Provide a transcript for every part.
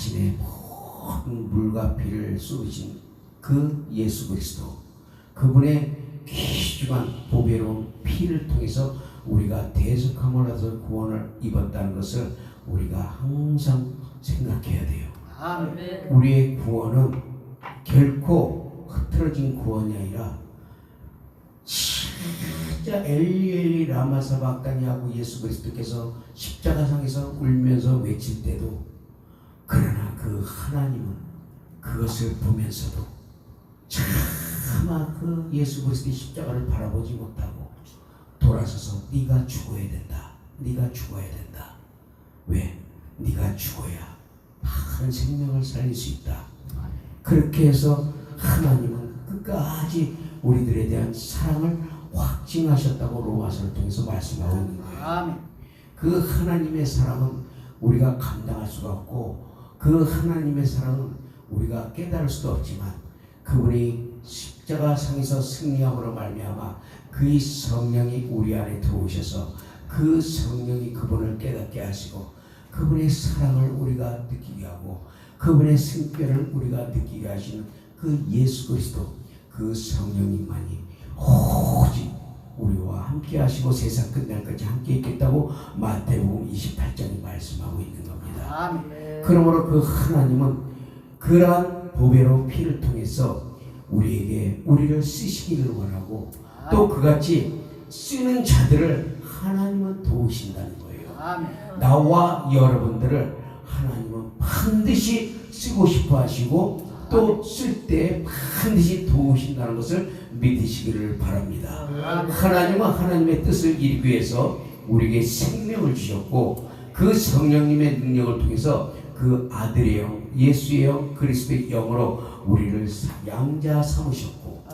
자신의 모든 물과 피를 쏟으신 그 예수 그리스도, 그분의 귀중한 보배로운 피를 통해서 우리가 대속함을 얻어 구원을 입었다는 것을 우리가 항상 생각해야 돼요. 아멘. 우리의 구원은 결코 흐트러진 구원이 아니라 진짜 엘리 라마 사박다니 하고 예수 그리스도께서 십자가상에서 울면서 외칠 때도, 그러나 그 하나님은 그것을 보면서도 차마 그 예수 그리스도의 십자가를 바라보지 못하고 돌아서서 네가 죽어야 된다, 네가 죽어야 된다. 왜? 네가 죽어야 다른 생명을 살릴 수 있다. 그렇게 해서 하나님은 끝까지 우리들에 대한 사랑을 확증하셨다고 로마서를 통해서 말씀하고 있는 거예요. 아멘. 그 하나님의 사랑은 우리가 감당할 수가 없고, 그 하나님의 사랑은 우리가 깨달을 수도 없지만, 그분이 십자가상에서 승리함으로 말미암아 그의 성령이 우리 안에 들어오셔서 그 성령이 그분을 깨닫게 하시고 그분의 사랑을 우리가 느끼게 하고 그분의 승결을 우리가 느끼게 하시는 그 예수 그리스도, 그 성령님만이 오직 우리와 함께 하시고 세상 끝날까지 함께 있겠다고 마태복음 28장이 말씀하고 있는 겁니다. 아멘. 그러므로 그 하나님은 그러한 보배로운 피를 통해서 우리를 쓰시기를 원하고, 또 그같이 쓰는 자들을 하나님은 도우신다는 거예요. 아멘. 나와 여러분들을 하나님은 반드시 쓰고 싶어 하시고 또 쓸 때 반드시 도우신다는 것을 믿으시기를 바랍니다. 하나님은 하나님의 뜻을 이루기 위해서 우리에게 생명을 주셨고, 그 성령님의 능력을 통해서 그 아들의 영, 예수의 영, 그리스도의 영으로 우리를 양자 삼으셨고,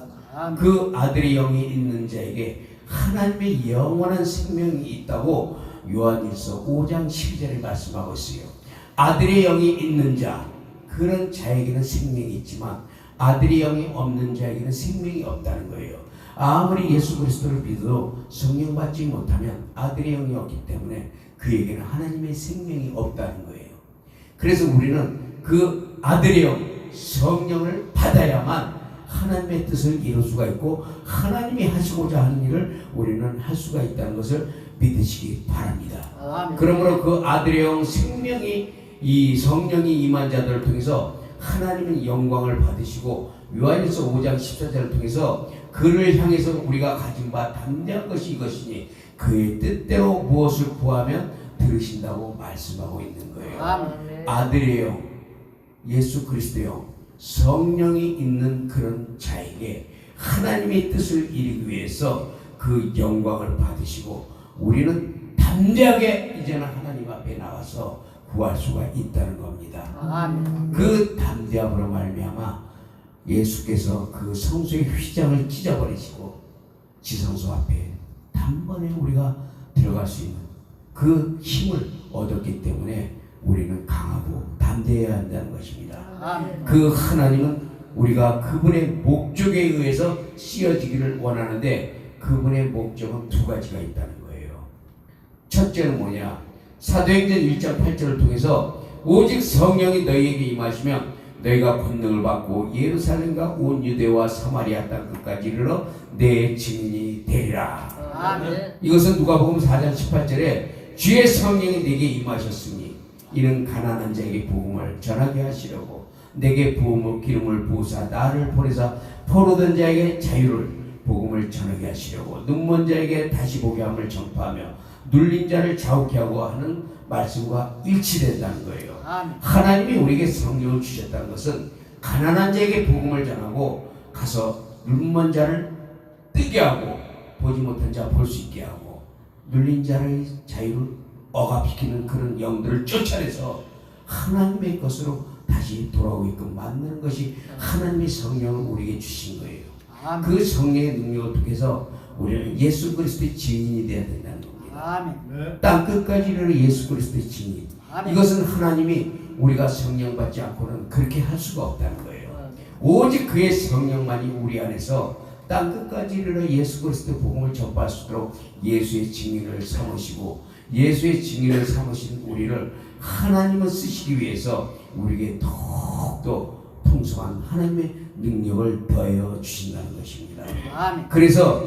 그 아들의 영이 있는 자에게 하나님의 영원한 생명이 있다고 요한일서 5장 12절에 말씀하고 있어요. 아들의 영이 있는 자, 그런 자에게는 생명이 있지만 아들의 영이 없는 자에게는 생명이 없다는 거예요. 아무리 예수 그리스도를 믿어도 성령 받지 못하면 아들의 영이 없기 때문에 그에게는 하나님의 생명이 없다는 거예요. 그래서 우리는 그 아들의 영, 성령을 받아야만 하나님의 뜻을 이룰 수가 있고 하나님이 하시고자 하는 일을 우리는 할 수가 있다는 것을 믿으시기 바랍니다. 그러므로 그 아들의 영, 생명이, 이 성령이 임한 자들을 통해서 하나님은 영광을 받으시고, 요한일서 5장 14절을 통해서 그를 향해서 우리가 가진 바 담대한 것이 이것이니 그의 뜻대로 무엇을 구하면 들으신다고 말씀하고 있는 거예요. 아들의 영, 예수 그리스도의 영, 성령이 있는 그런 자에게 하나님의 뜻을 이루기 위해서 그 영광을 받으시고, 우리는 담대하게 이제는 하나님 앞에 나와서 구할 수가 있다는 겁니다. 그 담대함으로 말미암아 예수께서 그 성소의 휘장을 찢어버리시고 지성소 앞에 단번에 우리가 들어갈 수 있는 그 힘을 얻었기 때문에 우리는 강하고 담대해야 한다는 것입니다. 그 하나님은 우리가 그분의 목적에 의해서 쓰여지기를 원하는데, 그분의 목적은 두 가지가 있다는 거예요. 첫째는 뭐냐? 사도행전 1장 8절을 통해서 오직 성령이 너희에게 임하시면 너희가 권능을 받고 예루살렘과 온 유대와 사마리아 땅 끝까지 이르러 내 증인이 되리라. 아멘. 이것은 누가복음 4장 18절에 주의 성령이 내게 임하셨으니 이는 가난한 자에게 복음을 전하게 하시려고 내게 기름을 부으사 나를 보내사 포로된 자에게 자유를 복음을 전하게 하시려고 눈먼 자에게 다시 보게 함을 전파하며 눌린 자를 자욱케 하고 하는 말씀과 일치된다는 거예요. 하나님이 우리에게 성령을 주셨다는 것은 가난한 자에게 복음을 전하고 가서 눈먼 자를 뜨게 하고 보지 못한 자 볼 수 있게 하고 눌린 자를 자유를 억압시키는 그런 영들을 쫓아내서 하나님의 것으로 다시 돌아오게끔 만드는 것이 하나님의 성령을 우리에게 주신 거예요. 그 성령의 능력을 통해서 우리는 예수 그리스도의 증인이 되어야 된다는 겁니다. 땅 끝까지 이르는 예수 그리스도의 증인. 이것은 하나님이 우리가 성령 받지 않고는 그렇게 할 수가 없다는 거예요. 오직 그의 성령만이 우리 안에서 땅 끝까지 이르러 예수 그리스도의 복음을 전파할 수 있도록 예수의 증인을 삼으시고, 예수의 증인을 삼으신 우리를 하나님을 쓰시기 위해서 우리에게 더욱더 풍성한 하나님의 능력을 더하여 주신다는 것입니다. 아멘. 그래서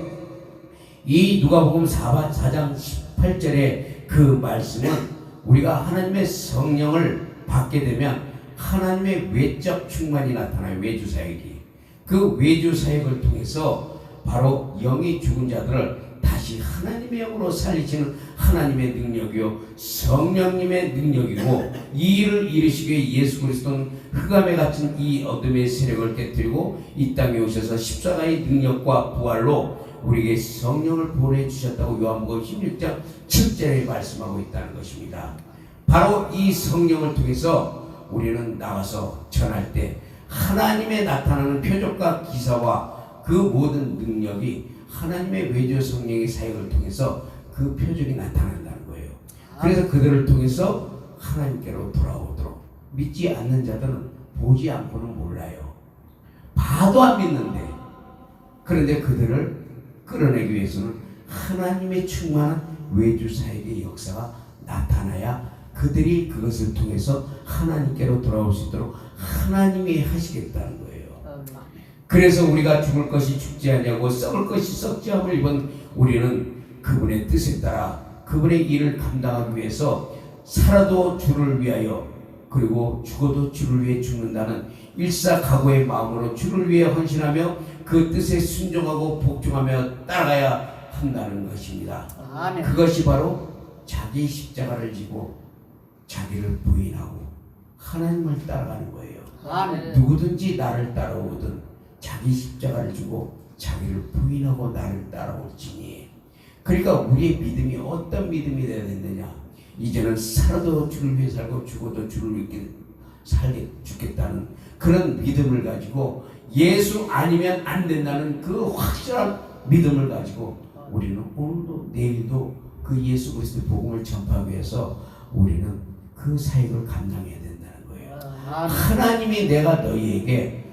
이 누가복음 4장 18절의 그 말씀은 우리가 하나님의 성령을 받게 되면 하나님의 외적 충만이 나타나요. 외주 사역이. 그 외주 사역을 통해서 바로 영이 죽은 자들을 다시 하나님의 영으로 살리시는 하나님의 능력이요 성령님의 능력이고, 이 일을 이루시기 위해 예수 그리스도는 흑암에 갇힌 이 어둠의 세력을 깨뜨리고 이 땅에 오셔서 십자가의 능력과 부활로 우리에게 성령을 보내주셨다고 요한복음 16장 7절에 말씀하고 있다는 것입니다. 바로 이 성령을 통해서 우리는 나가서 전할 때 하나님의 나타나는 표적과 기사와 그 모든 능력이 하나님의 외주 성령의 사역을 통해서 그 표적이 나타난다는 거예요. 그래서 그들을 통해서 하나님께로 돌아오도록, 믿지 않는 자들은 보지 않고는 몰라요. 봐도 안 믿는데, 그런데 그들을 끌어내기 위해서는 하나님의 충만한 외주 사역의 역사가 나타나야 그들이 그것을 통해서 하나님께로 돌아올 수 있도록 하나님이 하시겠다는 거예요. 그래서 우리가 죽을 것이 죽지 아니하고 썩을 것이 썩지 않음을 입은 우리는 그분의 뜻에 따라 그분의 일을 감당하기 위해서 살아도 주를 위하여, 그리고 죽어도 주를 위해 죽는다는 일사각오의 마음으로 주를 위해 헌신하며 그 뜻에 순종하고 복종하며 따라가야 한다는 것입니다. 아멘. 그것이 바로 자기 십자가를 지고 자기를 부인하고 하나님을 따라가는 거예요. 아멘. 누구든지 나를 따라오거든 자기 십자가를 지고 자기를 부인하고 나를 따라올지니. 그러니까 우리의 믿음이 어떤 믿음이 되어야 되느냐, 이제는 살아도 주를 위해 살고 죽어도 주를 위해 죽겠다는 그런 믿음을 가지고, 예수 아니면 안 된다는 그 확실한 믿음을 가지고 우리는 오늘도 내일도 그 예수 그리스도의 복음을 전파하기 위해서 우리는 그 사역을 감당해야 된다는 거예요. 하나님이 내가 너희에게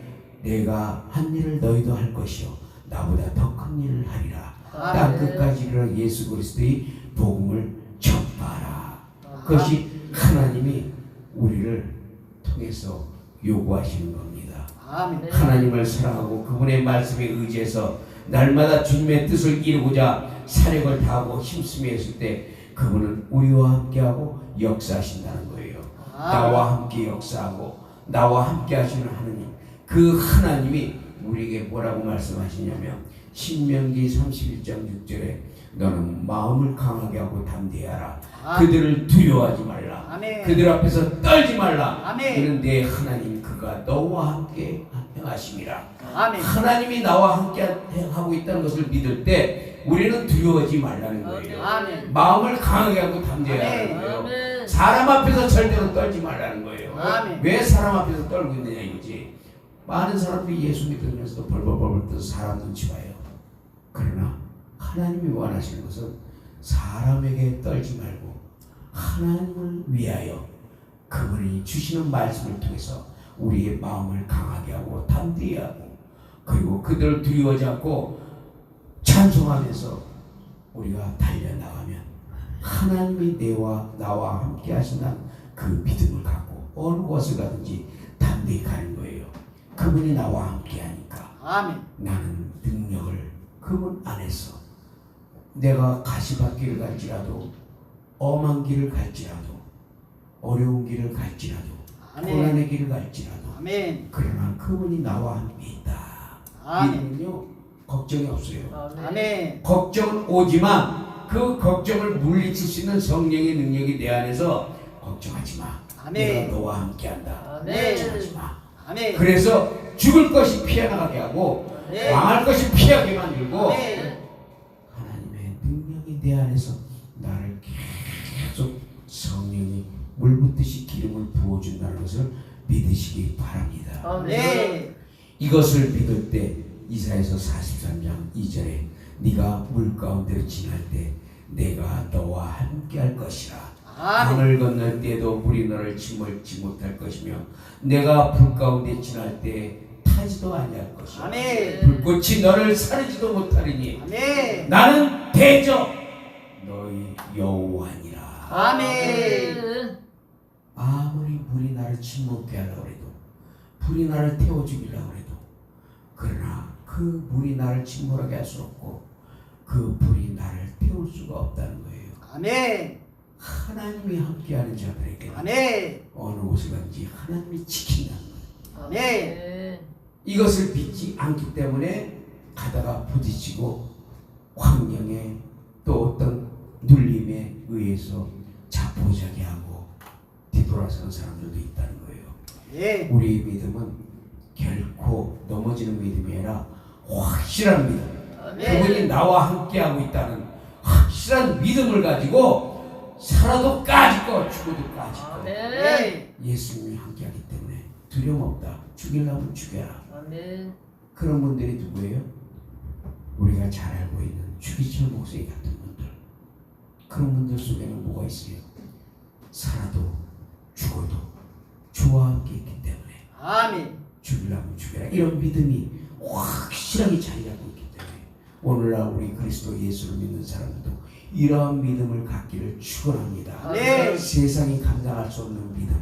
내가 한 일을 너희도 할 것이요 나보다 더 큰 일을 하리라. 땅 끝까지 이르러 예수 그리스도의 복음을 전파하라. 그것이 하나님이 우리를 통해서 요구하시는 겁니다. 하나님을 사랑하고 그분의 말씀에 의지해서 날마다 주님의 뜻을 이루고자 사력을 다하고 힘쓰며 했을 때 그분은 우리와 함께하고 역사하신다는 거예요. 나와 함께 역사하고 나와 함께 하시는 하느님, 그 하나님이 우리에게 뭐라고 말씀하시냐면 신명기 31장 6절에 너는 마음을 강하게 하고 담대하라. 그들을 두려워하지 말라. 아멘. 그들 앞에서 떨지 말라. 아멘. 그는 내 하나님 그가 너와 함께 하심이라. 아멘. 하나님이 나와 함께 하고 있다는 것을 믿을 때 우리는 두려워하지 말라는 거예요. 아멘. 마음을 강하게 하고 담대하라는 거예요. 사람 앞에서 절대로 떨지 말라는 거예요. 아멘. 왜 사람 앞에서 떨고 있느냐 이거지. 많은 사람들이 예수 믿으면서도 벌벌벌 떠서 사람 눈치 봐요. 그러나 하나님이 원하시는 것은 사람에게 떨지 말고 하나님을 위하여 그분이 주시는 말씀을 통해서 우리의 마음을 강하게 하고 담대히 하고, 그리고 그들을 두려워하지 않고 찬송하면서 우리가 달려나가면 하나님이 나와 함께 하신다는 그 믿음을 갖고 어느 곳을 가든지 담대히 가는 거예요. 그분이 나와 함께 하니까 아멘. 나는 능력을 그분 안에서, 내가 가시밭길을 갈지라도 엄한 길을 갈지라도 어려운 길을 갈지라도 아멘. 고난의 길을 갈지라도 아멘. 그러나 그분이 나와 함께 있다. 아멘. 이는요 걱정이 없어요. 아멘. 걱정은 오지만 그 걱정을 물리칠 수 있는 성령의 능력이 내 안에서 걱정하지 마. 아멘. 내가 너와 함께한다. 아멘. 걱정하지 마. 아멘. 그래서 죽을 것이 피어나가게 하고 네. 망할 것이 피하게 만들고 아멘. 하나님의 능력이 내 안에서 나를 계속 성령이 물붓듯이 기름을 부어준다는 것을 믿으시기 바랍니다. 네. 이것을 믿을 때 이사야서 43장 2절에 네가 물 가운데로 지날 때 내가 너와 함께할 것이라. 아멘. 강을 건널 때도 물이 너를 침몰치 못할 것이며 내가 불 가운데 지날 때 타지도 아니할 것이요 아멘. 불꽃이 너를 사르지도 못하리니 아멘. 나는 대저 너희 여호와니라. 아멘. 아무리 물이 나를 침몰케 하려고 해도, 불이 나를 태워 죽이려고 해도, 그러나 그 물이 나를 침몰하게 할 수 없고 그 불이 나를 태울 수가 없다는 거예요. 아멘. 하나님이 함께하는 자들에게 아멘. 어느 곳을 간지 하나님이 지킨다는 거예요. 아멘. 이것을 믿지 않기 때문에 가다가 부딪히고 환경에 또 어떤 눌림에 의해서 자포자기하고 뒤돌아서는 사람들도 있다는 거예요. 예. 우리의 믿음은 결코 넘어지는 믿음이 아니라 확실한 믿음. 그분이 나와 함께하고 있다는 확실한 믿음을 가지고 살아도 까짓거 죽어도 까짓거 네. 예수님이 함께하기 때문에 두려움 없다. 죽이려면 죽여라. 아멘. 그런 분들이 누구예요? 우리가 잘 알고 있는 주기철 목사님 같은 분들. 그런 분들 속에는 뭐가 있어요? 살아도 죽어도 주와 함께 있기 때문에 아멘. 죽이려면 죽여라. 이런 믿음이 확실하게 자리 잡고 있기 때문에 오늘날 우리 그리스도 예수를 믿는 사람들도 이러한 믿음을 갖기를 축원합니다. 네. 세상이 감당할 수 없는 믿음.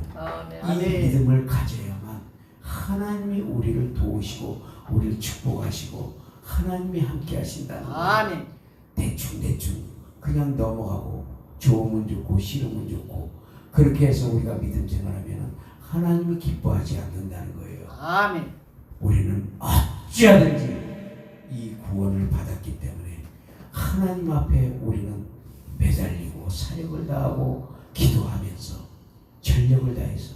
이 네. 믿음을 가져야만 하나님이 우리를 도우시고 우리를 축복하시고 하나님이 함께 하신다는 거예요. 아멘. 대충 그냥 넘어가고 좋으면 좋고 싫으면 좋고 그렇게 해서 우리가 믿음 생활하면 하나님이 기뻐하지 않는다는 거예요. 아멘. 우리는 어찌하든지 이 구원을 받았기 때문에 하나님 앞에 우리는 매달리고 사력을 다하고 기도하면서 전력을 다해서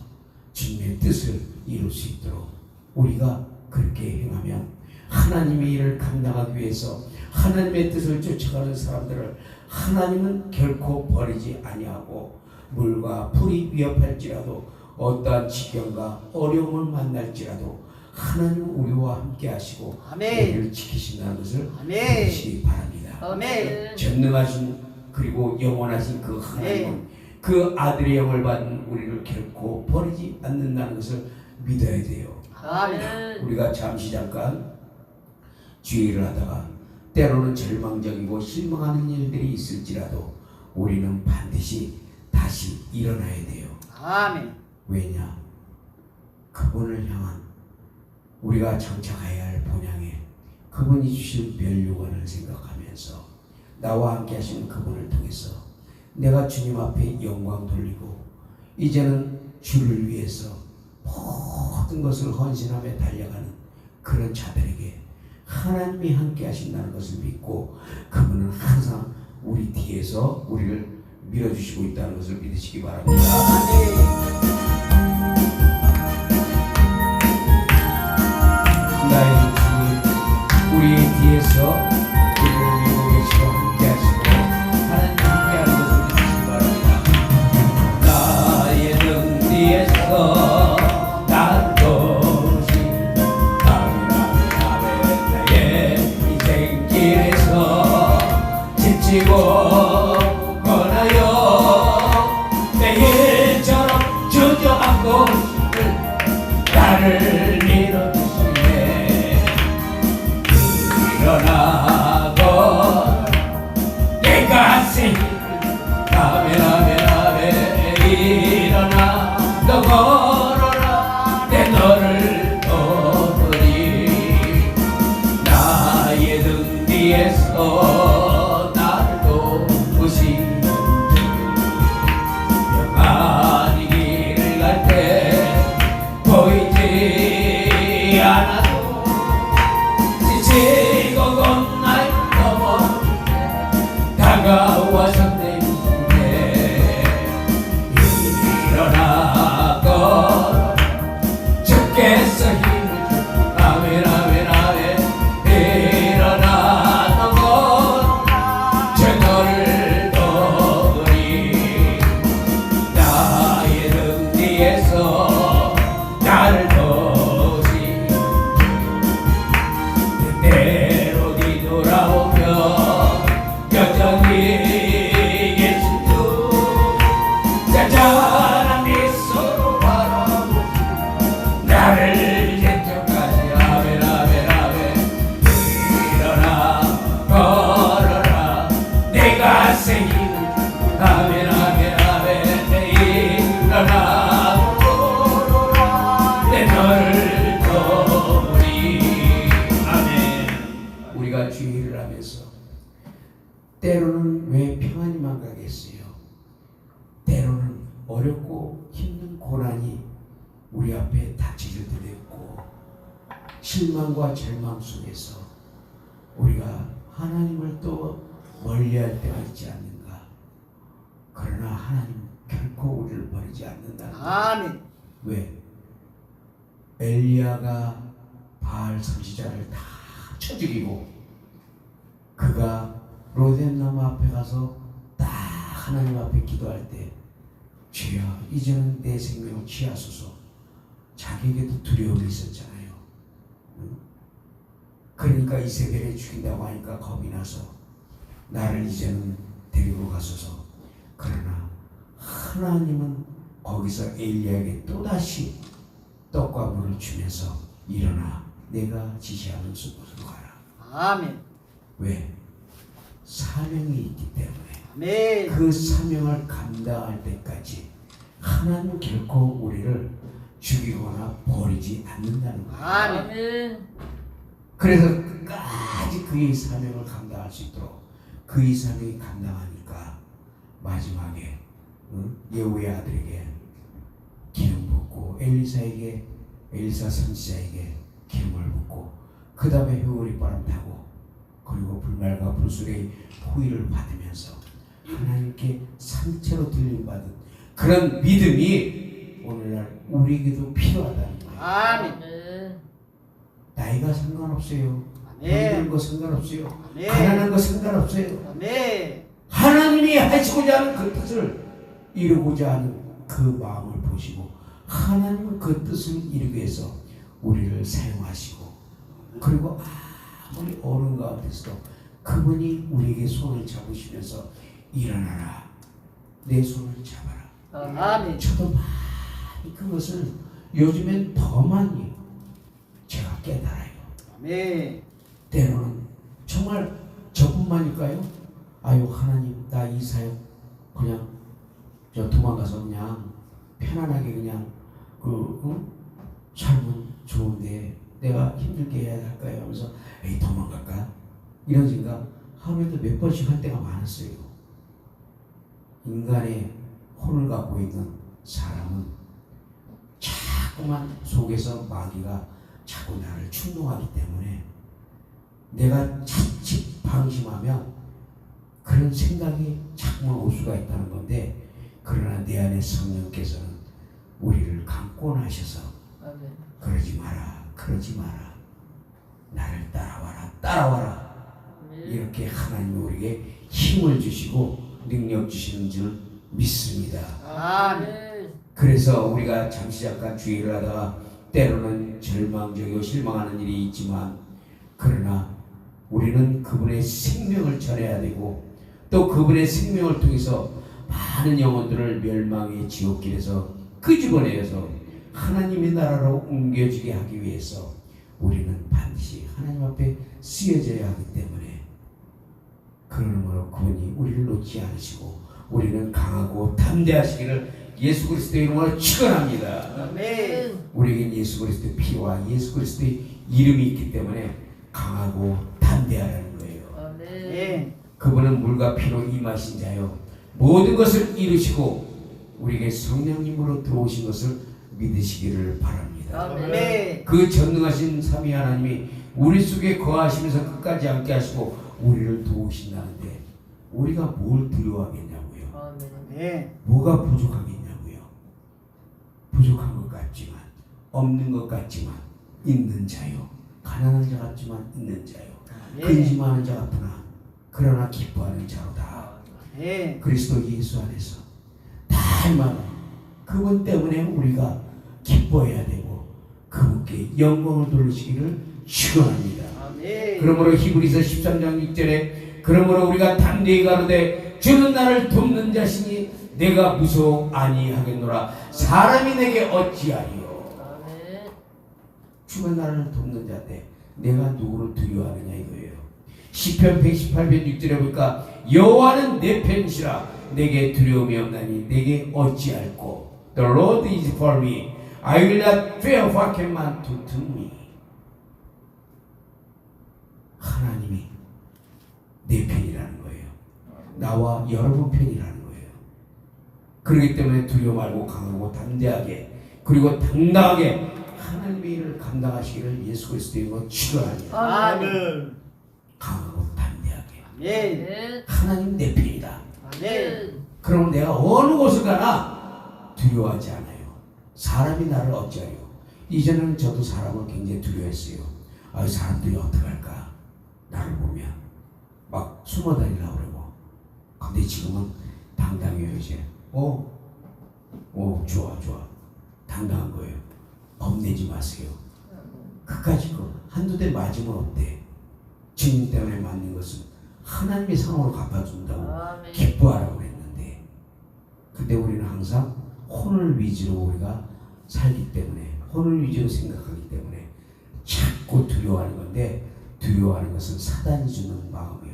주님의 뜻을 이룰 수 있도록 우리가 그렇게 행하면 하나님의 일을 감당하기 위해서 하나님의 뜻을 쫓아가는 사람들을 하나님은 결코 버리지 아니하고 물과 불이 위협할지라도 어떠한 지경과 어려움을 만날지라도 하나님은 우리와 함께 하시고 아멘. 우리를 지키신다는 것을 아멘. 믿으시기 바랍니다. 아멘. 전능하신 그리고 영원하신 그 하나님은 그 아들의 영을 받은 우리를 결코 버리지 않는다는 것을 믿어야 돼요. 아멘. 우리가 잠깐 주의를 하다가 때로는 절망적이고 실망하는 일들이 있을지라도 우리는 반드시 다시 일어나야 돼요. 아멘. 왜냐? 그분을 향한 우리가 장착해야 할 본향에 그분이 주신 면류관을 생각하면서 나와 함께 하시는 그분을 통해서 내가 주님 앞에 영광 돌리고 이제는 주를 위해서 모든 것을 헌신하며 달려가는 그런 자들에게 하나님이 함께 하신다는 것을 믿고 그분은 항상 우리 뒤에서 우리를 밀어주시고 있다는 것을 믿으시기 바랍니다. 나의 주 우리의 뒤에서 우리를 밀고 계시고 함께 하시고 하나님 함께 하는 것을 믿으시기 바랍니다. 나의 등 뒤에서 나를 도우신 나의 인생길에서 지치고 권하여 내 일처럼 주저앉고 싶을 나를 밀어주시네. 일어나고 내가 세 아멘 일어나 너 걸어라 내 너를 도우리 나의 등 뒤에서 나를 도우시 평안히 길을 갈 때 보이지 때로는 왜 평안이만 가겠어요? 때로는 어렵고 힘든 고난이 우리 앞에 닥치게 되었고 실망과 절망 속에서 우리가 하나님을 또 멀리할 때가 있지 않는가? 그러나 하나님 결코 우리를 버리지 않는다는 거예요. 아멘. 왜? 엘리야가 바알 선지자를 다 쳐 죽이고 그가 로뎀나무 앞에 가서 딱 하나님 앞에 기도할 때 주여 이제는 내 생명을 취하소서. 자기에게도 두려움이 있었잖아요. 그러니까 이세벨이 죽인다고 하니까 겁이 나서 나를 이제는 데리고 가소서. 그러나 하나님은 거기서 엘리야에게 또다시 떡과 물을 주면서 일어나 내가 지시하는 곳으로 가라. 아멘. 왜? 사명이 있기 때문에. 아멘. 그 사명을 감당할 때까지 하나님 결코 우리를 죽이거나 버리지 않는다는 거예요. 아멘. 그래서 끝까지 그의 사명을 감당할 수 있도록 그의 사명이 감당하니까 마지막에 예후의 아들에게 기름 붓고 엘리사 선지자에게 기름을 붓고 그 다음에 회오리 바람 타고 그리고 불말과 불술의 호의를 받으면서 하나님께 상체로 들림받은 그런 믿음이 오늘날 우리에게도 필요하다는 거예요. 아멘. 나이가 상관없어요. 아멘. 병든 거 상관없어요. 아멘. 가난한 거 상관없어요. 아멘. 하나님이 하시고자 하는 그 뜻을 이루고자 하는 그 마음을 보시고 하나님은 그 뜻을 이루기 위해서 우리를 사용하시고 그리고 아무리 어려운 가운데서도 그분이 우리에게 손을 잡으시면서 일어나라. 내 손을 잡아라. 아멘. 저도 많이 그것을 요즘엔 더 많이 제가 깨달아요. 아멘. 때로는 정말 저뿐만일까요? 아유 하나님 나 이 사역 그냥 저 도망가서 그냥 편안하게 그냥 삶은 좋은데 내가 힘들게 해야 할까요? 하면서 에이 도망갈까? 이런 생각 하루에도 몇 번씩 할 때가 많았어요. 인간의 혼을 갖고 있는 사람은 자꾸만 속에서 마귀가 자꾸 나를 충동하기 때문에 내가 자칫 방심하면 그런 생각이 자꾸만 올 수가 있다는 건데 그러나 내 안에 성령께서는 우리를 강권하셔서 그러지 마라 나를 따라와라 이렇게 하나님이 우리에게 힘을 주시고 능력 주시는 줄 믿습니다. 아멘. 그래서 우리가 잠시 잠깐 주의를 하다가 때로는 절망적이고 실망하는 일이 있지만 그러나 우리는 그분의 생명을 전해야 되고 또 그분의 생명을 통해서 많은 영혼들을 멸망의 지옥길에서 끄집어내서 하나님의 나라로 옮겨지게 하기 위해서 우리는 반드시 하나님 앞에 쓰여져야 하기 때문에 그러므로 그분이 우리를 놓지 않으시고 우리는 강하고 담대하시기를 예수 그리스도의 이름으로 축원합니다. 아멘. 우리에겐 예수 그리스도의 피와 예수 그리스도의 이름이 있기 때문에 강하고 담대하라는 거예요. 아멘. 그분은 물과 피로 임하신 자요 모든 것을 이루시고 우리에게 성령님으로 들어오신 것을 믿으시기를 바랍니다. 아멘. 그 전능하신 삼위 하나님이 우리 속에 거하시면서 끝까지 함께 하시고 우리를 도우신다는데 우리가 뭘 두려워하겠냐고요. 아멘. 뭐가 부족하겠냐고요. 부족한 것 같지만 없는 것 같지만 있는 자요. 가난한 자 같지만 있는 자요. 근심하는 자 같으나 그러나 기뻐하는 자로다. 아멘. 그리스도 예수 안에서 달마다 그분 때문에 우리가 기뻐해야 되고 그분께 영광을 돌리시기를 축원합니다. 아멘. 그러므로 히브리서 13장 6절에 그러므로 우리가 담대히 가로되 주는 나를 돕는 자시니 내가 무서워 아니하겠노라. 사람이 내게 어찌하리요. 아멘. 주가 나를 돕는 자인데 내가 누구를 두려워하느냐 이거예요. 시편 118편 6절에 보니까 여호와는 내 편이시라 내게 두려움이 없나니 내게 어찌할꼬. The Lord is for me. I will not fear what can man do to me. 하나님이 내 편이라는 거예요. 나와 여러분 편이라는 거예요. 그렇기 때문에 두려워 말고 강하고 담대하게 그리고 당당하게 하나님의 일을 감당하시기를 예수 그리스도의 이름으로 축원합니다. 아멘. 강하고 담대하게 아멘. 하나님 내 편이다. 아멘. 그러면 내가 어느 곳을 가나 두려워하지 않아요. 사람이 나를 어찌하려. 이전에는 저도 사람을 굉장히 두려워했어요. 아, 사람들이 어떡할까 나를 보면 막 숨어 다니려고 그러고. 근데 지금은 당당해요. 이제 좋아 당당한 거예요. 겁내지 마세요. 그까짓 거 한두 대 맞으면 어때? 주님 때문에 맞는 것은 하나님의 상으로 갚아준다고 기뻐하라고 그랬는데, 근데 우리는 항상 혼을 위주로 우리가 살기 때문에, 혼을 위주로 생각하기 때문에 자꾸 두려워하는 건데, 두려워하는 것은 사단이 주는 마음이요.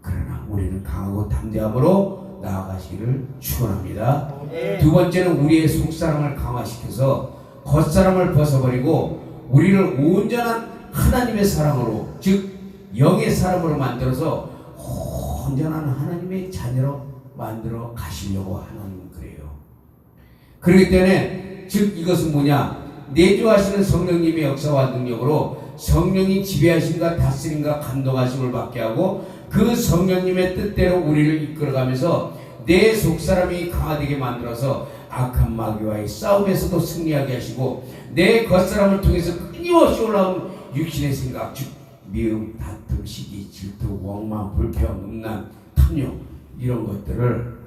그러나 우리는 강하고 담대함으로 나아가시기를 축원합니다. 두 번째는 우리의 속사람을 강화시켜서 겉사람을 벗어버리고 우리를 온전한 하나님의 사랑으로, 즉 영의 사람으로 만들어서 온전한 하나님의 자녀로 만들어 가시려고 하는 그래요. 그렇기 때문에 즉 이것은 뭐냐? 내주하시는 성령님의 역사와 능력으로 성령이 지배하심과 다스림과 감동하심을 받게 하고 그 성령님의 뜻대로 우리를 이끌어가면서 내 속사람이 강화되게 만들어서 악한 마귀와의 싸움에서도 승리하게 하시고 내 겉사람을 통해서 끊임없이 올라온 육신의 생각, 즉 미움, 다툼, 시기, 질투, 원망, 불평, 음란, 탐욕 이런 것들을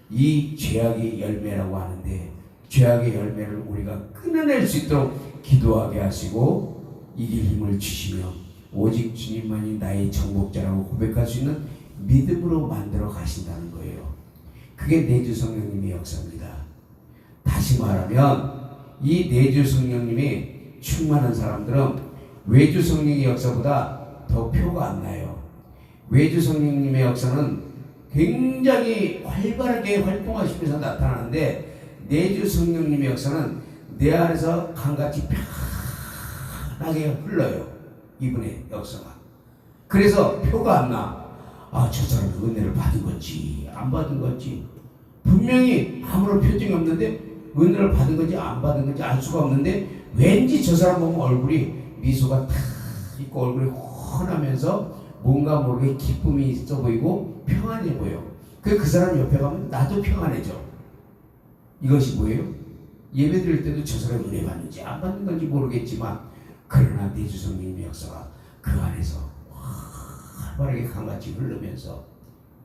이 죄악의 열매라고 하는데, 죄악의 열매를 우리가 끊어낼 수 있도록 기도하게 하시고 이길 힘을 주시며 오직 주님만이 나의 정복자라고 고백할 수 있는 믿음으로 만들어 가신다는 거예요. 그게 내주 성령님의 역사입니다. 다시 말하면 이 내주 성령님이 충만한 사람들은 외주 성령의 역사보다 더 표가 안 나요. 외주 성령님의 역사는 굉장히 활발하게 활동하시면서 나타나는데, 내주 성령님의 역사는 내 안에서 강같이 편하게 흘러요. 이분의 역사가. 그래서 표가 안 나. 아, 저 사람이 은혜를 받은 건지 안 받은 건지 분명히 아무런 표정이 없는데, 은혜를 받은 건지 안 받은 건지 알 수가 없는데, 왠지 저 사람 보면 얼굴이 미소가 탁 있고 얼굴이 훤하면서 뭔가 모르게 기쁨이 있어 보이고 평안해 보여. 그 사람 옆에 가면 나도 평안해져. 이것이 뭐예요? 예배 드릴 때도 저 사람이 은혜 받는지 안 받는 건지 모르겠지만, 그러나 내주 성령님의 역사가 그 안에서 활발하게 강같이 흐르면서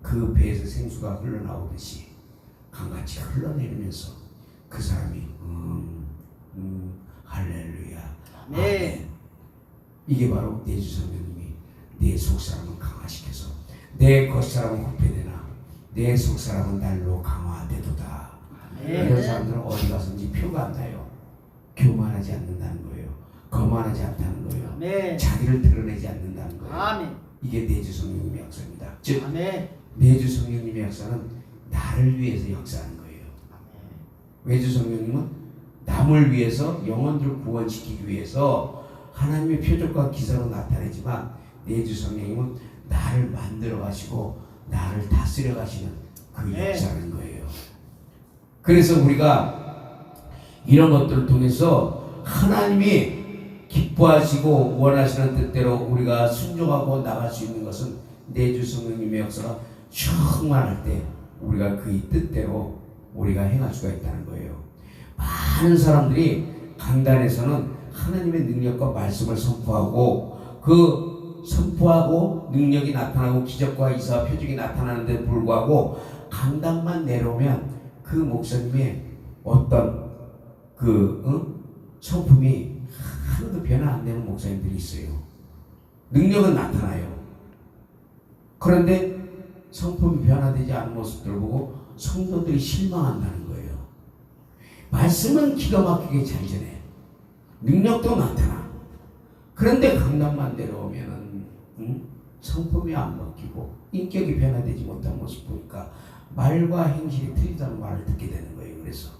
그 배에서 생수가 흘러나오듯이 강같이 흘러내리면서 그 사람이 할렐루야 아멘. 이게 바로 내주 성령님이 내 속사람을 강화시켜서 내 겉사람은 후패되나 내 속사람은 날로 강화되도다. 이런 사람들은 어디 가서든지 표가 안 나요. 교만하지 않는다는 거예요. 거만하지 않다는 거예요. 아멘. 자기를 드러내지 않는다는 거예요. 아멘. 이게 내주 성령님의 역사입니다. 즉 아멘. 내주 성령님의 역사는 나를 위해서 역사하는 거예요. 외주 성령님은 남을 위해서, 영혼들을 구원시키기 위해서 하나님의 표적과 기사로 나타내지만, 내주 성령님은 나를 만들어 가시고 나를 다스려 가시는 그 역사라는 거예요. 그래서 우리가 이런 것들을 통해서 하나님이 기뻐하시고 원하시는 뜻대로 우리가 순종하고 나갈 수 있는 것은 내주 성령님의 역사가 충만할 때 우리가 그 뜻대로 우리가 행할 수가 있다는 거예요. 많은 사람들이 강단에서는 하나님의 능력과 말씀을 선포하고 그 선포하고 능력이 나타나고 기적과 이사와 표적이 나타나는데 불구하고 강단만 내려오면 그 목사님의 어떤 성품이 하나도 변화 안 되는 목사님들이 있어요. 능력은 나타나요. 그런데 성품이 변화되지 않은 모습들을 보고 성도들이 실망한다는 거예요. 말씀은 기가 막히게 잘 전해. 능력도 나타나. 그런데 강단만 내려오면은 성품이 안 바뀌고 인격이 변화되지 못한 모습 보니까 말과 행실이 틀리다는 말을 듣게 되는 거예요. 그래서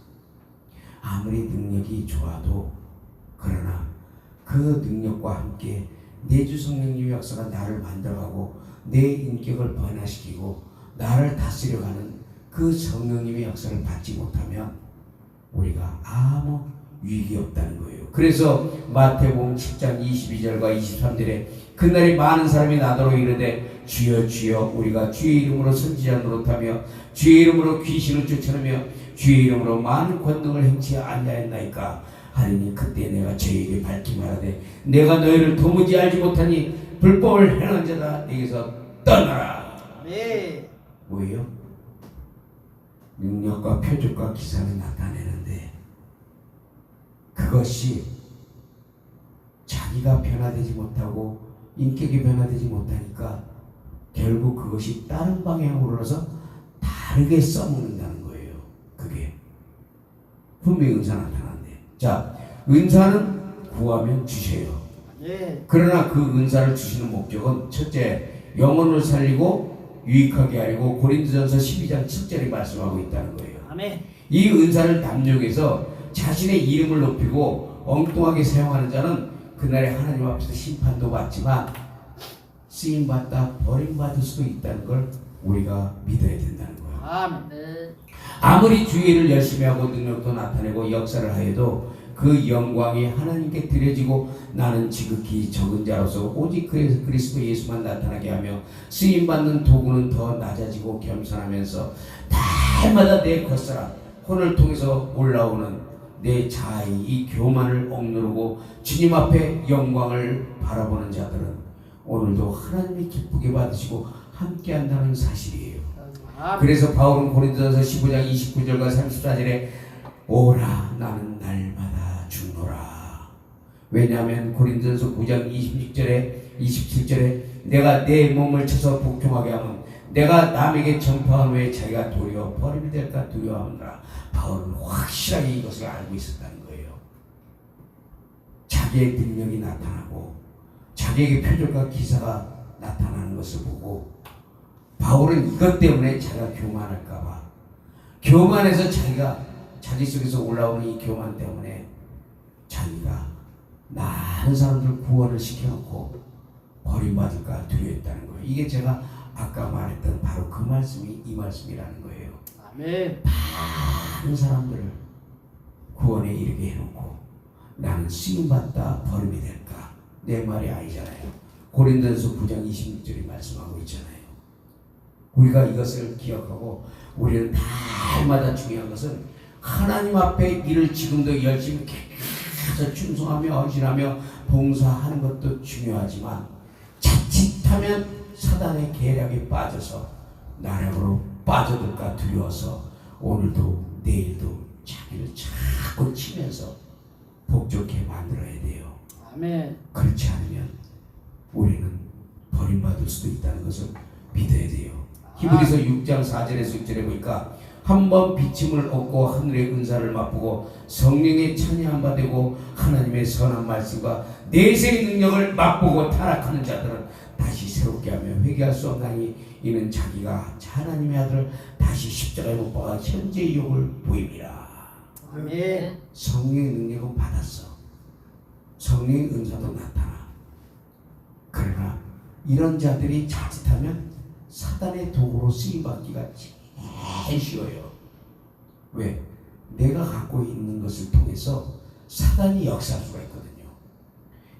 아무리 능력이 좋아도, 그러나 그 능력과 함께 내주 성령님의 역사가 나를 만들어가고 내 인격을 변화시키고 나를 다스려가는 그 성령님의 역사를 받지 못하면 우리가 아무 유익이 없다는 거예요. 그래서 마태복음 10장 22절과 23절에 그날에 많은 사람이 나더러 이르되 주여 주여 우리가 주의 이름으로 선지자 노릇하며 주의 이름으로 귀신을 쫓아내며 주의 이름으로 많은 권능을 행치 아니하였나이까 하리니 그때 내가 저에게 밝히 말하되 내가 너희를 도무지 알지 못하니 불법을 행한 자다 내게서 떠나라. 아멘. 뭐예요? 능력과 표적과 기사를 나타내는데 그것이 자기가 변화되지 못하고 인격이 변화되지 못하니까 결국 그것이 다른 방향으로 흘러서 다르게 써먹는다는 거예요. 그게 분명히 은사 나타나는데, 자, 은사는 구하면 주세요. 예. 그러나 그 은사를 주시는 목적은 첫째, 영혼을 살리고 유익하게 하려고 고린도전서 12장 7절에 말씀하고 있다는 거예요. 아멘. 이 은사를 담력해서 자신의 이름을 높이고 엉뚱하게 사용하는 자는 그날에 하나님 앞에서 심판도 받지만 쓰임받다 버림받을 수도 있다는 걸 우리가 믿어야 된다는 거예요. 아멘. 아무리 주의를 열심히 하고 능력도 나타내고 역사를 하여도 그 영광이 하나님께 드려지고 나는 지극히 적은 자로서 오직 그리스도 예수만 나타나게 하며 쓰임받는 도구는 더 낮아지고 겸손하면서 날마다 내 겉사람 혼을 통해서 올라오는 내 자아의 이 교만을 억누르고 주님 앞에 영광을 바라보는 자들은 오늘도 하나님이 기쁘게 받으시고 함께 한다는 사실이에요. 아멘. 그래서 바울은 고린도전서 15장 29절과 34절에 오라 나는 날마다 죽노라. 왜냐하면 고린도전서 9장 26절에 27절에 내가 내 몸을 쳐서 복종하게 하면 내가 남에게 전파한 후에 자기가 도리어 버림이 될까 두려워하느라. 바울은 확실하게 이것을 알고 있었다는 거예요. 자기의 능력이 나타나고 자기에게 표적과 기사가 나타나는 것을 보고 바울은 이것 때문에 자기가 교만할까봐 교만해서 자기 속에서 올라오는 이 교만 때문에 자기가 많은 사람들 구원을 시켜놓고 버림받을까 두려워했다는 거예요. 이게 제가 아까 말했던 바로 그 말씀이 이 말씀이라는 거예요. 아멘. 많은 사람들을 구원에 이르게 해놓고 나는 쓰임받다 버림이 될까? 내 말이 아니잖아요. 고린도전서 9장 26절이 말씀하고 있잖아요. 우리가 이것을 기억하고 우리는 날마다 중요한 것은 하나님 앞에 일을 지금도 열심히 계속 충성하며 헌신하며 봉사하는 것도 중요하지만 자칫하면 사단의 계략에 빠져서 나락으로 빠져들까 두려워서 오늘도 내일도 자기를 자꾸 치면서 복종케 만들어야 돼요. 아멘. 그렇지 않으면 우리는 버림받을 수도 있다는 것을 믿어야 돼요. 히브리서 6장 4절에서 6절에 보니까 한번 비침을 얻고 하늘의 은사를 맛보고 성령의 찬양함 받고 하나님의 선한 말씀과 내세의 능력을 맛보고 타락하는 자들은 다시 새롭게 하며 회개할 수 없나니 이는 자기가 하나님의 아들을 다시 십자가에 못 박아 현재의 욕을 보입니다. 아멘. 성령의 능력은 받았어. 성령의 은사도 나타나. 그러나 이런 자들이 자칫하면 사단의 도구로 쓰임받기가 제일 쉬워요. 왜? 내가 갖고 있는 것을 통해서 사단이 역사할 수가 있거든요.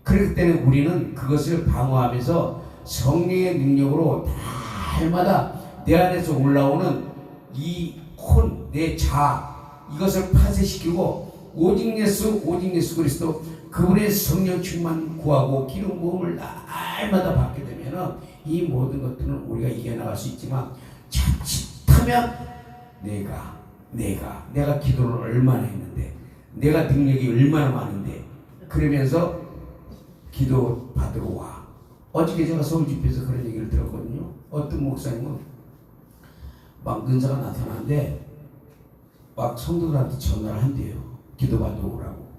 그렇기 때문에 우리는 그것을 방어하면서 성령의 능력으로 날마다 내 안에서 올라오는 이 혼, 내 자아 이것을 파쇄시키고 오직 예수 그리스도 그분의 성령 충만 구하고 기름 부음을 날마다 받게 되면은 이 모든 것들은 우리가 이겨나갈 수 있지만 자칫하면 내가 기도를 얼마나 했는데 내가 능력이 얼마나 많은데 그러면서 기도 받으러 와. 어저께 제가 서울 집회에서 그런 얘기를 들었거든요. 어떤 목사님은 막 은사가 나타나는데 막 성도들한테 전화를 한대요. 기도 받으러 오라고.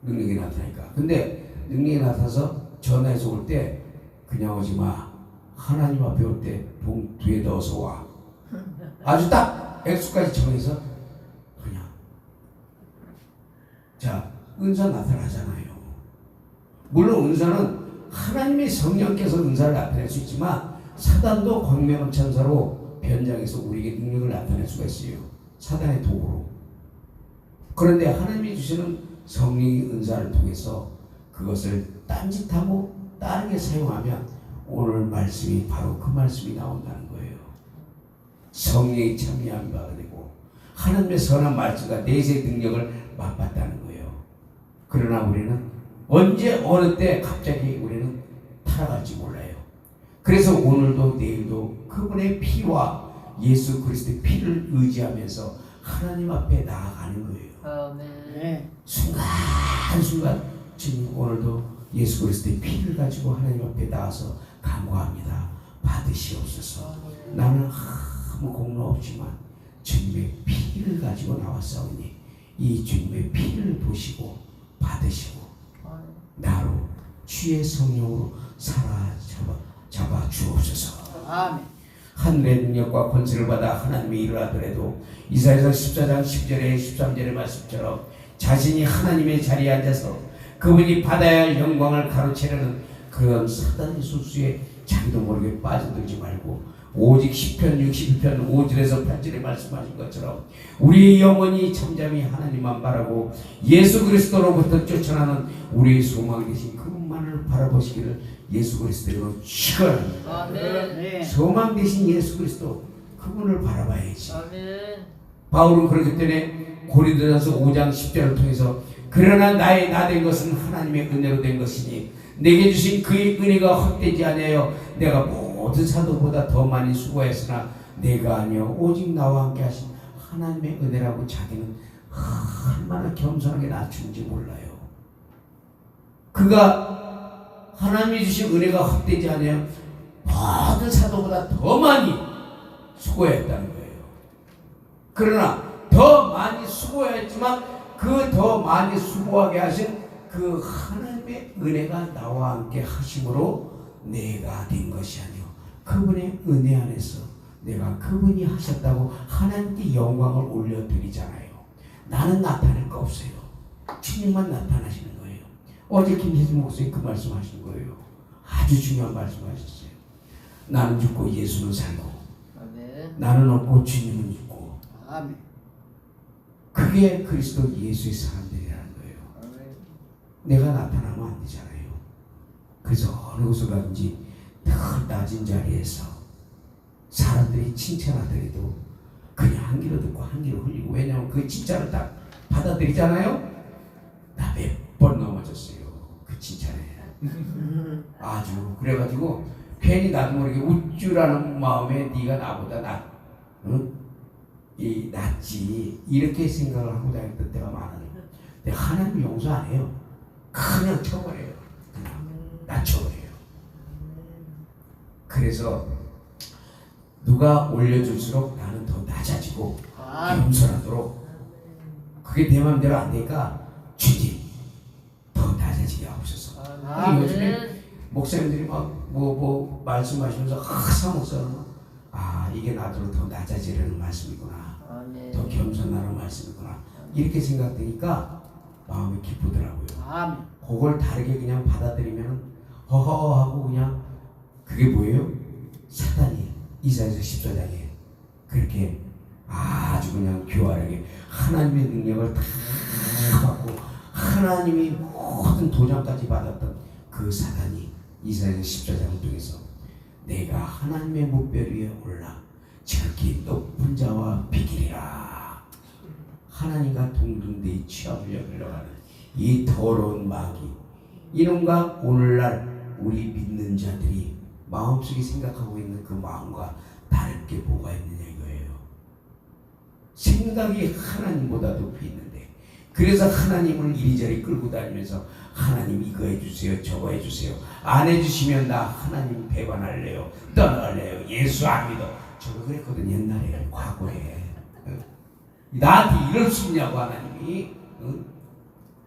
능력이 나타나니까. 근데 능력이 나타나서 전화해서 올 때 그냥 오지 마. 하나님 앞에 올 때 봉투에 넣어서 와. 아주 딱 액수까지 정해서 그냥. 자, 은사 나타나잖아요. 물론 은사는 하나님의 성령께서 은사를 나타낼 수 있지만 사단도 광명천사로 변장해서 우리에게 능력을 나타낼 수가 있어요. 사단의 도구로. 그런데 하나님이 주시는 성령의 은사를 통해서 그것을 딴짓하고 다르게 사용하면 오늘 말씀이 바로 그 말씀이 나온다는 거예요. 성령이 참여한 바가 되고 하나님의 선한 말씀과 내세의 능력을 맛봤다는 거예요. 그러나 우리는 언제 어느 때 갑자기 우리는 타락할지 몰라요. 그래서 오늘도 내일도 그분의 피와 예수 그리스도의 피를 의지하면서 하나님 앞에 나아가는 거예요. 네. 순간순간 주님 오늘도 예수 그리스도의 피를 가지고 하나님 앞에 나와서 간구합니다. 받으시옵소서. 나는 아무 공로 없지만 주님의 피를 가지고 나왔사오니 이 주님의 피를 보시고 받으시고 나로 주의 성령으로 사로잡아 주옵소서. 아멘. 하늘의 능력과 권세를 받아 하나님의 일을 하더라도 이사야서 14장 10절에 13절의 말씀처럼 자신이 하나님의 자리에 앉아서 그분이 받아야 할 영광을 가로채려는 그런 사단의 소수에 자기도 모르게 빠져들지 말고 오직 시편 61편 5절에서 8절에 말씀하신 것처럼 우리의 영혼이 잠잠히 하나님만 바라고 예수 그리스도로부터 쫓아나는 우리의 소망이 되신 그분만을 바라보시기를 예수 그리스도로 축원합니다. 아멘. 네. 소망 되신 예수 그리스도 그분을 바라봐야지. 아멘. 바울은 그렇기 때문에 고린도전서 5장 10절을 통해서 그러나 나의 나 된 것은 하나님의 은혜로 된 것이니 내게 주신 그의 은혜가 헛되지 아니하여 내가 모든 사도보다 더 많이 수고했으나 내가 아니여 오직 나와 함께 하신 하나님의 은혜라고 자기는 얼마나 겸손하게 낮춘지 몰라요. 그가 하나님이 주신 은혜가 헛되지 아니하여 모든 사도보다 더 많이 수고했다는 거예요. 그러나 더 많이 수고했지만 그 더 많이 수고하게 하신 그 하나님의 은혜가 나와 함께 하심으로 내가 된 것이 아니오 그분의 은혜 안에서 내가 그분이 하셨다고 하나님께 영광을 올려드리잖아요. 나는 나타낼 거 없어요. 주님만 나타나시는 거예요. 어제 김혜진 목사님 그 말씀하신 거예요. 아주 중요한 말씀하셨어요. 나는 죽고 예수는 살고 아멘. 나는 없고 주님은 있고 아멘. 그게 그리스도 예수의 사람들이라는 거예요. 아멘. 내가 나타나면 안 되잖아요. 그래서 어느 곳을 가든지 더 낮은 자리에서 사람들이 칭찬하더라도 그냥 한 귀로 듣고 한 귀로 흘리고 왜냐하면 그 칭찬을 딱 받아들이잖아요. 나 몇 번 넘어졌어요. 그 칭찬에. 아주 그래가지고 괜히 나도 모르게 우쭐하는 마음에 네가 나보다 낫지 이렇게 생각을 하고 다녔던 때가 많아요. 근데 하나님 용서 안 해요. 그냥 쳐버려요. 그냥 낮춰버려요. 그래서 누가 올려줄수록 나는 더 낮아지고 겸손하도록 그게 내 마음대로 안 되니까 주님 더 낮아지게 하옵소서. 요즘에 목사님들이 막 뭐 말씀하시면서 사목사는 이게 나도 더 낮아지려는 말씀이구나. 아멘. 더 겸손하는 말씀이구나. 이렇게 생각되니까 마음이 기쁘더라고요. 아멘. 그걸 다르게 그냥 받아들이면 허허하고 그냥 그게 뭐예요? 사단이 이사야서 14장에 그렇게 아주 그냥 교활하게 하나님의 능력을 다 받고 하나님이 모든 도장까지 받았던 그 사단이 이사야서 14장을 통해서 내가 하나님의 목별 위에 올라 저기 높은 자와 비기리라. 하나님과 동등대의 취합을 흘러가는 이 더러운 마귀 이놈과 오늘날 우리 믿는 자들이 마음속에 생각하고 있는 그 마음과 다를 게 뭐가 있느냐 이거예요. 생각이 하나님보다 높이 있는데 그래서 하나님을 이리저리 끌고 다니면서 하나님 이거 해주세요 저거 해주세요 안 해주시면 나 하나님 배반할래요 떠나갈래요 예수 안 믿어 저거 그랬거든 옛날에 과거에 나한테 이럴 수 있냐고 하나님이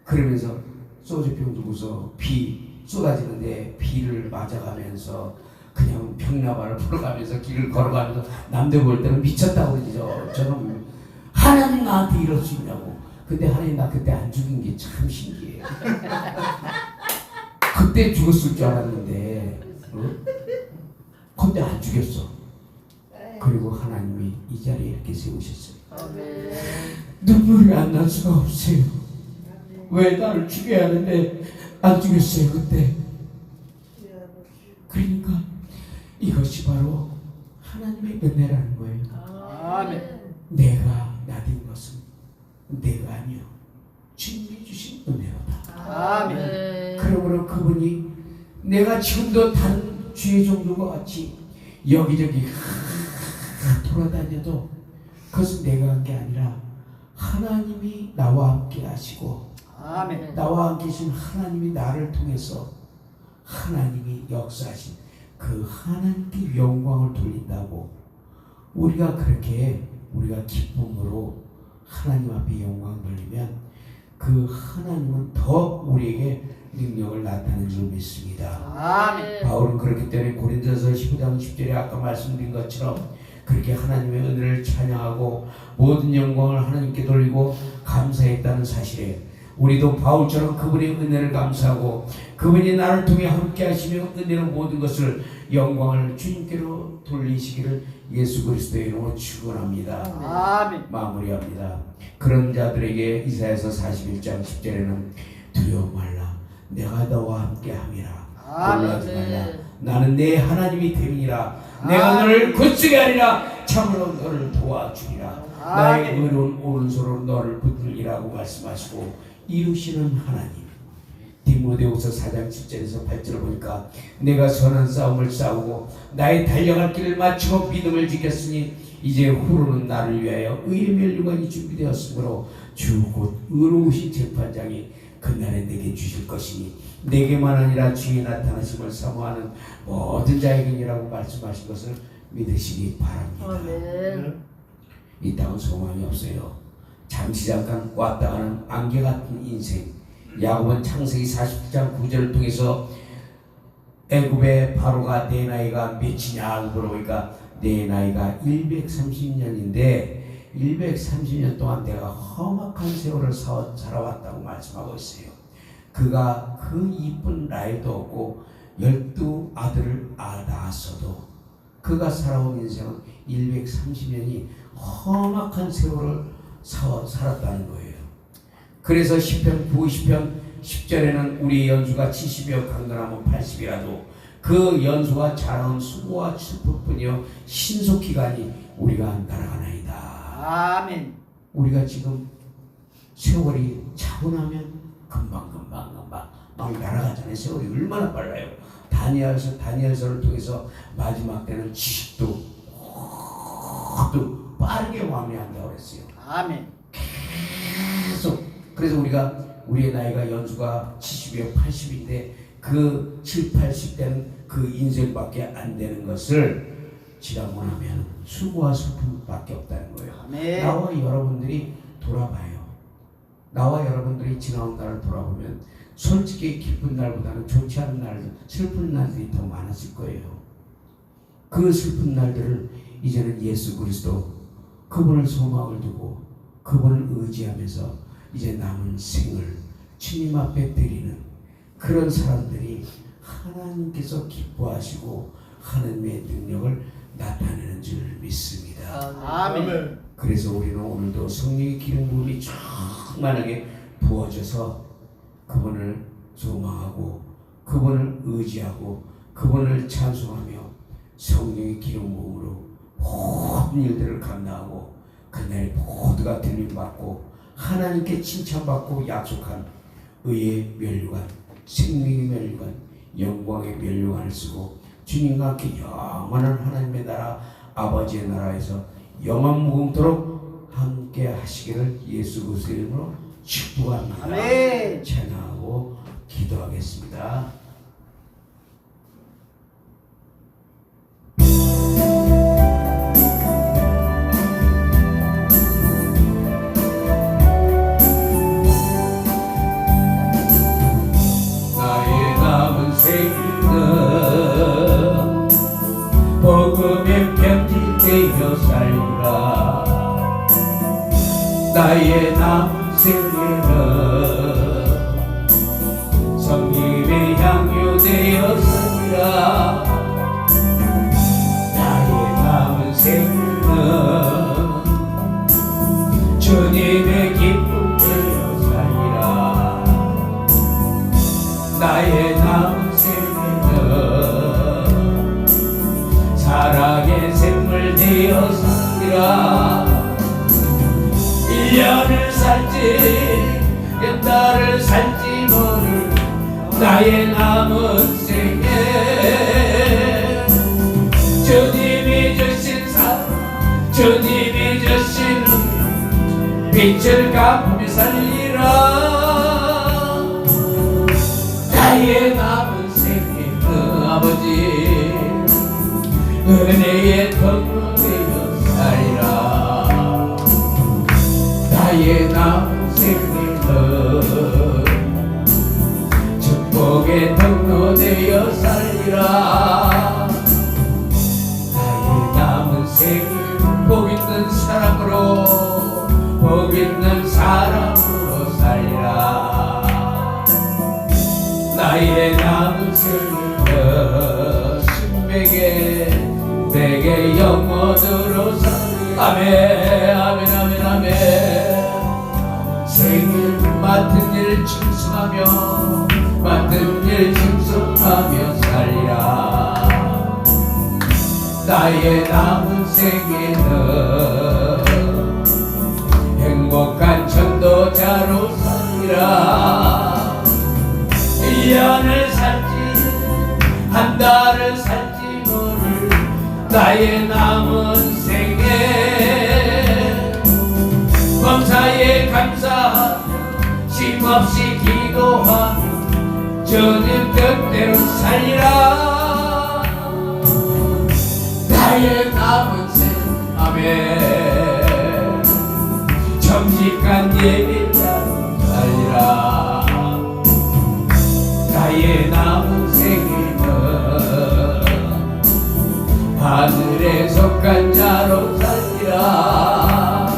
그러면서 소주병 두고서 비 쏟아지는데 비를 맞아가면서 그냥 병나발을 풀어가면서 길을 걸어가면서 남들 볼 때는 미쳤다고 그러죠. 저는 하나님 나한테 이럴 수 있냐고. 근데 하나님 나 그때 안 죽인 게 참 신기해. 그때 죽었을 줄 알았는데 근데 안 죽였어. 그리고 하나님 이 자리에 이렇게 세우셨어요. 아멘. 눈물이 안 날 수가 없어요. 왜 나를 죽여야 하는데 안 죽였어요 그때. 그러니까 이것이 바로 하나님의 은혜라는 거예요. 아멘. 내가 나된 것은 내가 아니요 주님이 주신 은혜로다. 아멘. 그러므로 그분이 내가 지금도 다른 주의 종들과 같이 여기저기 돌아다녀도 그것은 내가 한 게 아니라 하나님이 나와 함께 하시고 아멘. 나와 함께 계신 하나님이 나를 통해서 하나님이 역사하신 그 하나님께 영광을 돌린다고 우리가 그렇게 우리가 기쁨으로 하나님 앞에 영광 돌리면 그 하나님은 더 우리에게 능력을 나타내는 줄 믿습니다. 아멘. 바울은 그렇기 때문에 고린도서 15장 10절에 아까 말씀드린 것처럼 그렇게 하나님의 은혜를 찬양하고 모든 영광을 하나님께 돌리고 감사했다는 사실에 우리도 바울처럼 그분의 은혜를 감사하고 그분이 나를 통해 함께 하시며 은혜로 모든 것을 영광을 주님께로 돌리시기를 예수 그리스도의 이름으로 축원합니다. 아멘. 마무리합니다. 그런 자들에게 이사야서 41장 10절에는 두려워 말라 내가 너와 함께 함이라 놀라지 말라 나는 내 하나님이 됨이니라 내가 너를 굳게 하리라 참으로 너를 도와주리라 나의 의로운 오른손으로 너를 붙들리라고 말씀하시고 이루시는 하나님. 디모데후서 4장 10절에서 8절을 보니까 내가 선한 싸움을 싸우고 나의 달려갈 길을 마치고 믿음을 지켰으니 이제 후로는 나를 위하여 의의 멸류관이 준비되었으므로 주 곧 의로우신 재판장이 그날에 내게 주실 것이니 내게만 아니라 주의 나타나심을 사모하는 모든 자에게니라고 말씀하신 것을 믿으시기 바랍니다. 아멘. 이 땅은 소망이 없어요. 잠시 잠깐 왔다 가는 안개 같은 인생. 야곱은 창세기 40장 9절을 통해서 애굽의 바로가 내 나이가 몇이냐고 물어보니까 내 나이가 130년인데 130년 동안 내가 험악한 세월을 살아왔다고 말씀하고 있어요. 그가 그 이쁜 나이도 없고 12아들을 낳았어도 그가 살아온 인생은 130년이 험악한 세월을 살았다는 거예요. 그래서 10편 90편 10절에는 우리 연수가 70이여 강건하면 80이라도 그 연수가 자라온 수고와 슬픔뿐이요 신속히 가니 우리가 날아가나이다. 아멘. 우리가 지금 세월이 차분하면 금방 막 날아가잖아요. 세월이 얼마나 빨라요. 다니엘서를 통해서 마지막 때는 지식도 또 빠르게 왕래한다고 그랬어요. 아멘. 계속. 그래서 우리의 나이가 연수가 70이요 80인데 그 7, 80대는 그 인생밖에 안 되는 것을 지나고 나면 수고와 슬픔밖에 없다는 거예요. 아멘. 나와 여러분들이 돌아봐요. 나와 여러분들이 지나온 날을 돌아보면 솔직히 기쁜 날보다는 좋지 않은 날, 슬픈 날들이 더 많았을 거예요. 그 슬픈 날들을 이제는 예수 그리스도 그분을 소망을 두고 그분을 의지하면서 이제 남은 생을 주님 앞에 드리는 그런 사람들이 하나님께서 기뻐하시고 하나님의 능력을 나타내는 줄 믿습니다. 아멘. 그래서 우리는 오늘도 성령의 기름 부음이 충만하게 부어져서 그분을 소망하고 그분을 의지하고 그분을 찬송하며 성령의 기름 부음으로 모든 일들을 감당하고 그날 모두가 들림받고 하나님께 칭찬받고 약속한 의의 멸류관, 생명의 멸류관, 영광의 멸류관을 쓰고 주님과 함께 영원한 하나님의 나라 아버지의 나라에서 영원 무궁토록 함께 하시기를 예수 그리스도의 이름으로 축복합니다. 아멘. 찬양하고 기도하겠습니다. 나의 남은 생은 복음의 편지 되어 살리라. 나의 남은 생애는 성님의 향유 되어 살리라. 나의 남은 생애는 나의 남은 생애는 사랑의 샘물 되었으리라. 1년을 살지 몇 달을 살지 모를 나의 남은 생애, 주님이 주신 사랑, 주님이 주신 빛을 갚으며 살리라. 나의 남은 생애 그 아버지 은혜의 통로 되어 살리라. 나의 남은 생애는 축복의 통로 되어 살리라. 나의 남은 생애 복 있는 사람으로, 복 있는 사람으로 살리라. 나의 남은 생애는 내게 영원으로 살리라. 아멘 아멘 아멘 아멘. 생일 맡은 일 충성하며, 맡은 일 충성하며 살리라. 나의 남은 생애는 행복한 전도자로 살리라. 1년을 살지 한 달을 살지 모를 나의 남은 생애, 범사에 감사하며 쉼없이 기도하며 주님 뜻대로 살리라. 나의 남은 생애 아멘. 정직한 예배자로 살리라. 나의 남은 생애는 하늘에 속한 자로 살리라.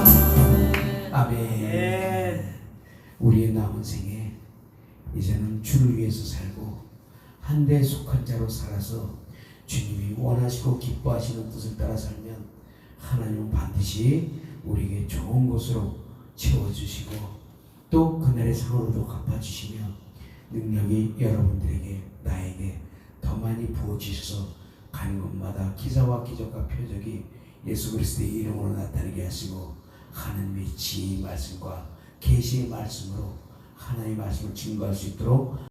아멘. 우리의 남은 생에 이제는 주를 위해서 살고 한 데에 속한 자로 살아서 주님이 원하시고 기뻐하시는 뜻을 따라 살면 하나님은 반드시 우리에게 좋은 것으로 채워주시고 또 그날의 상으로도 갚아주시며 능력이 여러분들에게 나에게 더 많이 부어주셔서 가는 곳마다 기사와 기적과 표적이 예수 그리스도의 이름으로 나타나게 하시고 하나님의 지혜의 말씀과 계시의 말씀으로 하나님의 말씀을 증거할 수 있도록